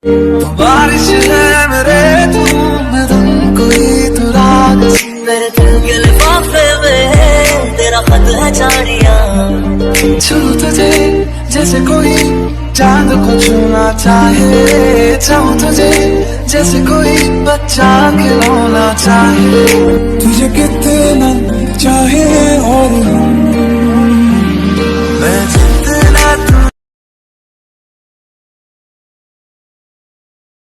बारिश है मेरे तू मैं धुन कोई तू राग मेरे दिल के लिफाफे में तेरा खत है झाड़ियाँ। छू तुझे जैसे कोई चांद को छूना चाहे, चाहूं तुझे जैसे कोई बच्चा खिलौना चाहे। तुझे कितना